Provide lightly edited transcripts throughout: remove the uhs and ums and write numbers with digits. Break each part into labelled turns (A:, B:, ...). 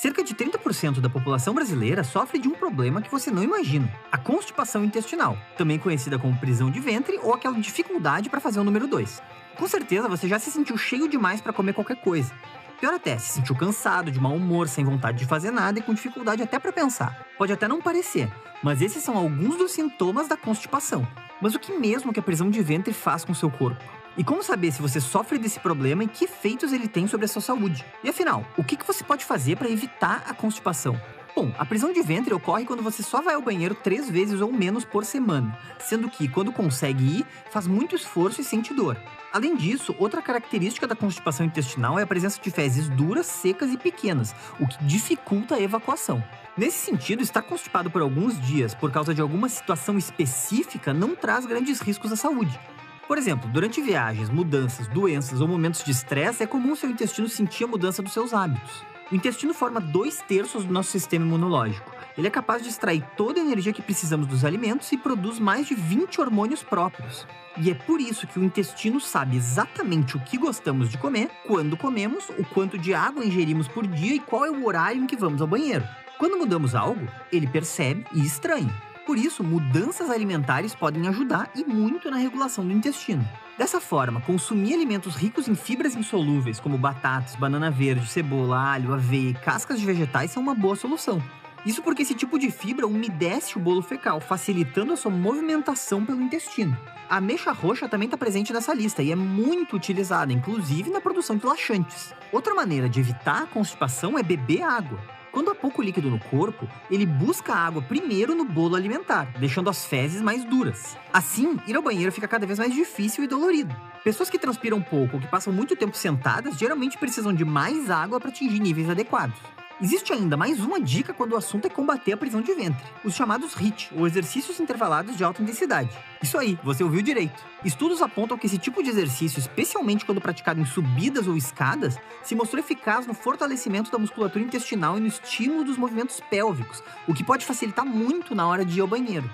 A: Cerca de 30% da população brasileira sofre de um problema que você não imagina: a constipação intestinal, também conhecida como prisão de ventre ou aquela dificuldade para fazer o número 2. Com certeza você já se sentiu cheio demais para comer qualquer coisa. Pior até, se sentiu cansado, de mau humor, sem vontade de fazer nada e com dificuldade até para pensar. Pode até não parecer, mas esses são alguns dos sintomas da constipação. Mas o que mesmo que a prisão de ventre faz com o seu corpo? E como saber se você sofre desse problema e que efeitos ele tem sobre a sua saúde? E afinal, o que você pode fazer para evitar a constipação? Bom, a prisão de ventre ocorre quando você só vai ao banheiro 3 vezes ou menos por semana, sendo que, quando consegue ir, faz muito esforço e sente dor. Além disso, outra característica da constipação intestinal é a presença de fezes duras, secas e pequenas, o que dificulta a evacuação. Nesse sentido, estar constipado por alguns dias por causa de alguma situação específica não traz grandes riscos à saúde. Por exemplo, durante viagens, mudanças, doenças ou momentos de estresse, é comum seu intestino sentir a mudança dos seus hábitos. O intestino forma 2/3 do nosso sistema imunológico. Ele é capaz de extrair toda a energia que precisamos dos alimentos e produz mais de 20 hormônios próprios. E é por isso que o intestino sabe exatamente o que gostamos de comer, quando comemos, o quanto de água ingerimos por dia e qual é o horário em que vamos ao banheiro. Quando mudamos algo, ele percebe e estranha. Por isso, mudanças alimentares podem ajudar e muito na regulação do intestino. Dessa forma, consumir alimentos ricos em fibras insolúveis, como batatas, banana verde, cebola, alho, aveia e cascas de vegetais, são uma boa solução. Isso porque esse tipo de fibra umedece o bolo fecal, facilitando a sua movimentação pelo intestino. A ameixa roxa também está presente nessa lista e é muito utilizada, inclusive na produção de laxantes. Outra maneira de evitar a constipação é beber água. Quando há pouco líquido no corpo, ele busca a água primeiro no bolo alimentar, deixando as fezes mais duras. Assim, ir ao banheiro fica cada vez mais difícil e dolorido. Pessoas que transpiram pouco ou que passam muito tempo sentadas geralmente precisam de mais água para atingir níveis adequados. Existe ainda mais uma dica quando o assunto é combater a prisão de ventre: os chamados HIIT, ou exercícios intervalados de alta intensidade. Isso aí, você ouviu direito. Estudos apontam que esse tipo de exercício, especialmente quando praticado em subidas ou escadas, se mostrou eficaz no fortalecimento da musculatura intestinal e no estímulo dos movimentos pélvicos, o que pode facilitar muito na hora de ir ao banheiro.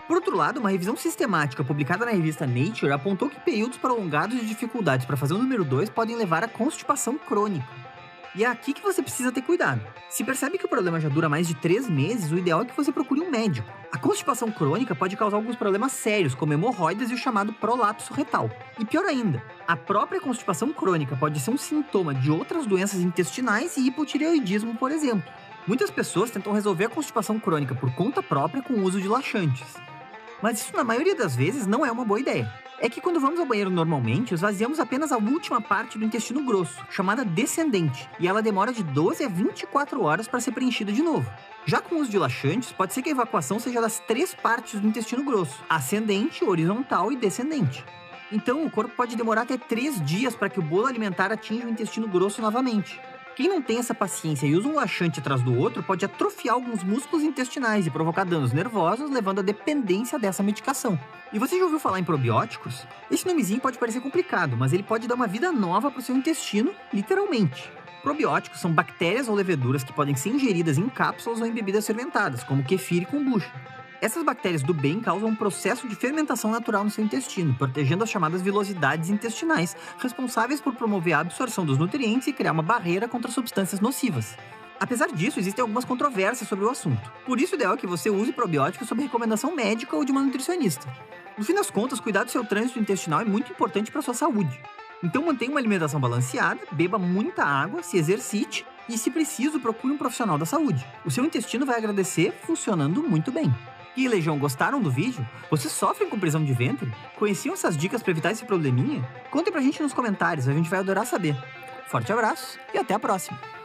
A: Por outro lado, uma revisão sistemática publicada na revista Nature apontou que períodos prolongados de dificuldades para fazer o número 2 podem levar à constipação crônica. E é aqui que você precisa ter cuidado. Se percebe que o problema já dura mais de 3 meses, o ideal é que você procure um médico. A constipação crônica pode causar alguns problemas sérios, como hemorroidas e o chamado prolapso retal. E pior ainda, a própria constipação crônica pode ser um sintoma de outras doenças intestinais e hipotireoidismo, por exemplo. Muitas pessoas tentam resolver a constipação crônica por conta própria com o uso de laxantes. Mas isso, na maioria das vezes, não é uma boa ideia. É que quando vamos ao banheiro normalmente, esvaziamos apenas a última parte do intestino grosso, chamada descendente, e ela demora de 12 a 24 horas para ser preenchida de novo. Já com o uso de laxantes, pode ser que a evacuação seja das 3 partes do intestino grosso: ascendente, horizontal e descendente. Então, o corpo pode demorar até 3 dias para que o bolo alimentar atinja o intestino grosso novamente. Quem não tem essa paciência e usa um laxante atrás do outro pode atrofiar alguns músculos intestinais e provocar danos nervosos, levando à dependência dessa medicação. E você já ouviu falar em probióticos? Esse nomezinho pode parecer complicado, mas ele pode dar uma vida nova para o seu intestino, literalmente. Probióticos são bactérias ou leveduras que podem ser ingeridas em cápsulas ou em bebidas fermentadas, como kefir e kombucha. Essas bactérias do bem causam um processo de fermentação natural no seu intestino, protegendo as chamadas vilosidades intestinais, responsáveis por promover a absorção dos nutrientes e criar uma barreira contra substâncias nocivas. Apesar disso, existem algumas controvérsias sobre o assunto. Por isso, o ideal é que você use probióticos sob recomendação médica ou de uma nutricionista. No fim das contas, cuidar do seu trânsito intestinal é muito importante para a sua saúde. Então, mantenha uma alimentação balanceada, beba muita água, se exercite e, se preciso, procure um profissional da saúde. O seu intestino vai agradecer, funcionando muito bem. E, Legião, gostaram do vídeo? Vocês sofrem com prisão de ventre? Conheciam essas dicas para evitar esse probleminha? Contem pra gente nos comentários, a gente vai adorar saber. Forte abraço e até a próxima!